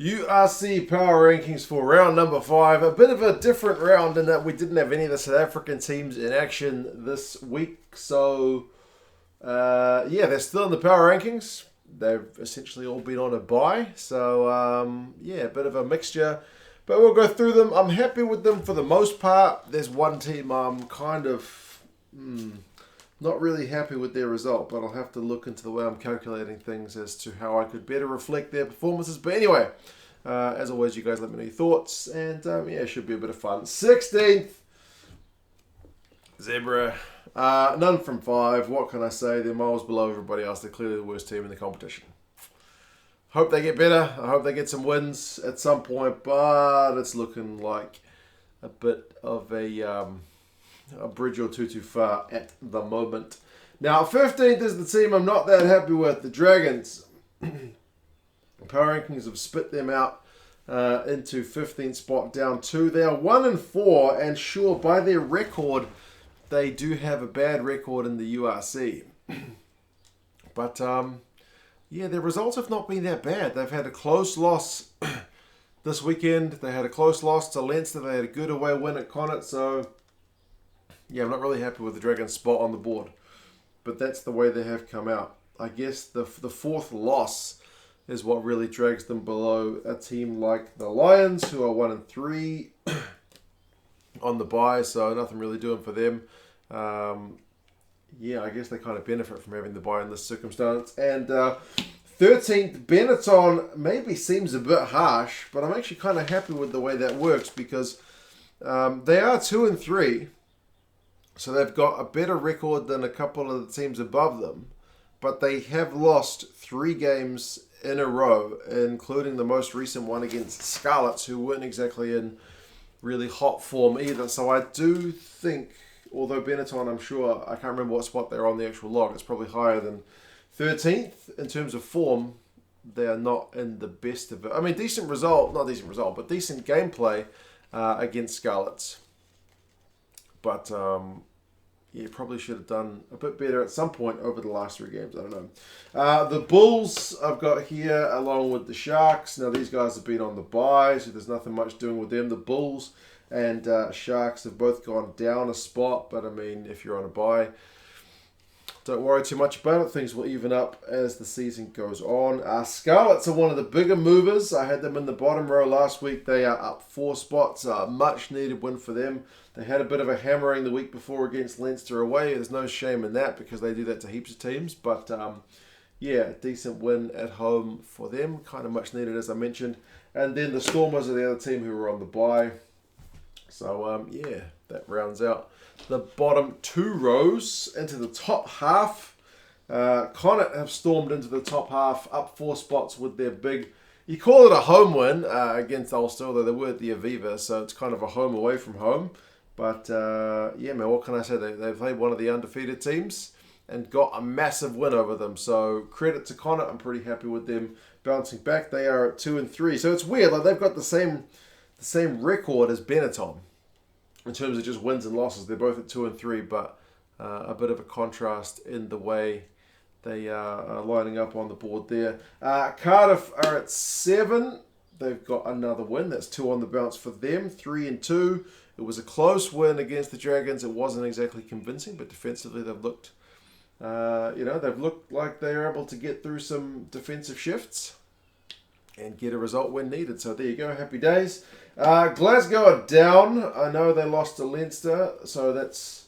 URC Power Rankings for round number 5. A bit of a different round in that we didn't have any of the South African teams in action this week. So, they're still in the Power Rankings. They've essentially all been on a bye. So, a bit of a mixture. But we'll go through them. I'm happy with them for the most part. There's one team I'm kind of not really happy with their result, but I'll have to look into the way I'm calculating things as to how I could better reflect their performances. But anyway, as always, you guys let me know your thoughts, and it should be a bit of fun. 16th, Zebre. None from 5. What can I say? They're miles below everybody else. They're clearly the worst team in the competition. Hope they get better. I hope they get some wins at some point, but it's looking like a bit of a bridge or two too far at the moment. Now, 15th is the team I'm not that happy with, the Dragons. Power Rankings have spit them out into 15th spot, down 2. They are 1-4, and sure, by their record, they do have a bad record in the URC. But, their results have not been that bad. They've had a close loss this weekend. They had a close loss to Leinster. They had a good away win at Connacht, so I'm not really happy with the Dragons' spot on the board. But that's the way they have come out. I guess the fourth loss is what really drags them below a team like the Lions, who are 1-3 on the bye, so nothing really doing for them. I guess they kind of benefit from having the bye in this circumstance. And 13th, Benetton maybe seems a bit harsh, but I'm actually kind of happy with the way that works because they are 2-3. So they've got a better record than a couple of the teams above them. But they have lost 3 games in a row, including the most recent one against Scarlets, who weren't exactly in really hot form either. So I do think, although Benetton, I'm sure, I can't remember what spot they're on the actual log, it's probably higher than 13th in terms of form. They are not in the best of it. I mean, decent gameplay against Scarlets. But probably should have done a bit better at some point over the last 3 games. I don't know. The Bulls I've got here along with the Sharks. Now, these guys have been on the bye, so there's nothing much doing with them. The Bulls and Sharks have both gone down a spot, but I mean, if you're on a bye, don't worry too much about it. Things will even up as the season goes on. Scarlets are one of the bigger movers. I had them in the bottom row last week. They are up 4 spots. Much needed win for them. They had a bit of a hammering the week before against Leinster away. There's no shame in that because they do that to heaps of teams. But decent win at home for them. Kind of much needed, as I mentioned. And then the Stormers are the other team who were on the bye. So, that rounds out the bottom 2 rows. Into the top half, Connacht have stormed into the top half, up 4 spots with their big, you call it a home win against Ulster, although they were at the Aviva, so it's kind of a home away from home. But, what can I say? They played one of the undefeated teams and got a massive win over them. So, credit to Connacht. I'm pretty happy with them bouncing back. They are at 2-3. So, it's weird. Like, they've got the same record as Benetton in terms of just wins and losses. They're both at 2-3, but a bit of a contrast in the way they are lining up on the board there. Cardiff are at 7. They've got another win. That's 2 on the bounce for them. 3-2. It was a close win against the Dragons. It wasn't exactly convincing, but defensively they've looked, they've looked like they're able to get through some defensive shifts and get a result when needed. So there you go. Happy days. Glasgow are down. I know they lost to Leinster, so that's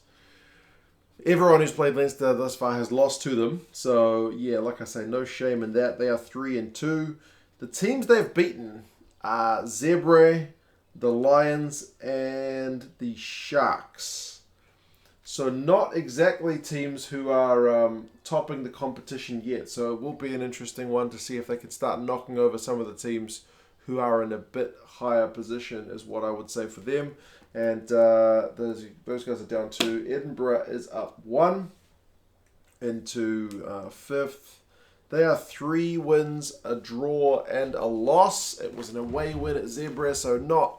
everyone who's played Leinster thus far has lost to them. So like I say, no shame in that. They are 3-2. The teams they've beaten are Zebre, the Lions, and the Sharks. So not exactly teams who are topping the competition yet. So it will be an interesting one to see if they can start knocking over some of the teams who are in a bit higher position, is what I would say for them. And those guys are down 2. Edinburgh is up 1 into 5th. They are 3 wins, a draw, and a loss. It was an away win at Zebre, so not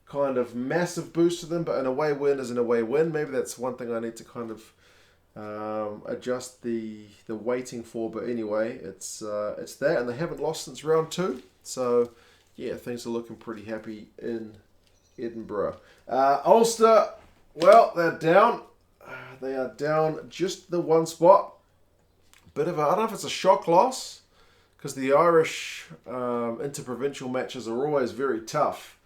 kind of massive boost to them, but an away win is an away win. Maybe that's one thing I need to kind of adjust the weighting for. But anyway, it's that, and they haven't lost since round 2. So yeah, things are looking pretty happy in Edinburgh. Ulster, well, they're down. They are down just the one spot. Bit of a, I don't know if it's a shock loss, because the Irish interprovincial matches are always very tough.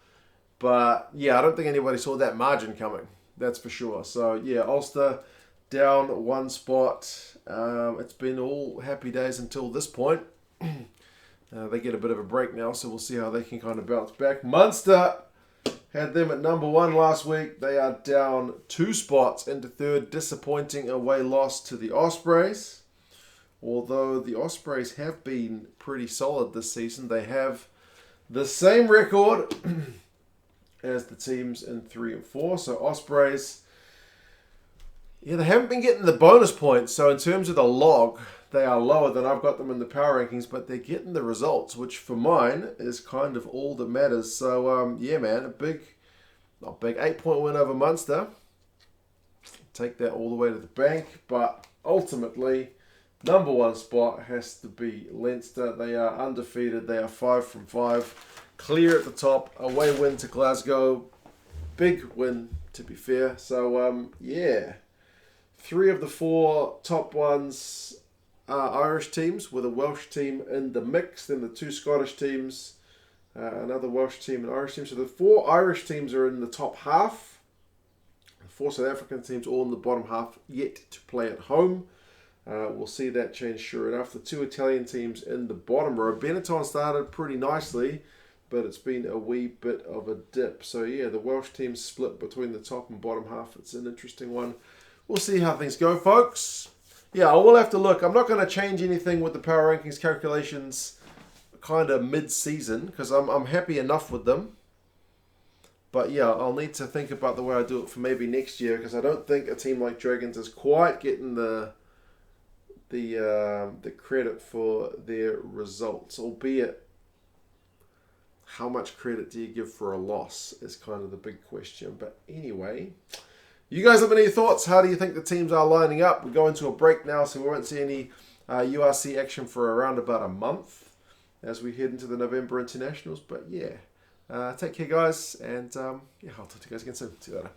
But yeah, I don't think anybody saw that margin coming. That's for sure. So yeah, Ulster down one spot. It's been all happy days until this point. They get a bit of a break now, so we'll see how they can kind of bounce back. Munster had them at number 1 last week. They are down 2 spots into 3rd. Disappointing away loss to the Ospreys. Although the Ospreys have been pretty solid this season. They have the same record as the teams in 3 and 4. So Ospreys, yeah, they haven't been getting the bonus points. So in terms of the log, they are lower than I've got them in the power rankings, but they're getting the results, which for mine is kind of all that matters. So yeah, man, a big, not big, 8-point win over Munster. Take that all the way to the bank, but ultimately, number 1 spot has to be Leinster. They are undefeated. They are 5 from 5. Clear at the top. Away win to Glasgow. Big win, to be fair. So, yeah. 3 of the 4 top ones are Irish teams, with a Welsh team in the mix. Then the 2 Scottish teams, another Welsh team and Irish team. So the 4 Irish teams are in the top half. The 4 South African teams all in the bottom half, yet to play at home. We'll see that change sure enough. The 2 Italian teams in the bottom row. Benetton started pretty nicely, but it's been a wee bit of a dip. So yeah, the Welsh team's split between the top and bottom half. It's an interesting one. We'll see how things go, folks. Yeah, I will have to look. I'm not going to change anything with the power rankings calculations kind of mid-season, because I'm happy enough with them. But yeah, I'll need to think about the way I do it for maybe next year, because I don't think a team like Dragons is quite getting the credit for their results, albeit how much credit do you give for a loss is kind of the big question. But anyway, you guys have any thoughts? How do you think the teams are lining up? We're going to a break now, so we won't see any URC action for around about a month as we head into the November internationals. But yeah, take care, guys, and yeah, I'll talk to you guys again soon. See you later.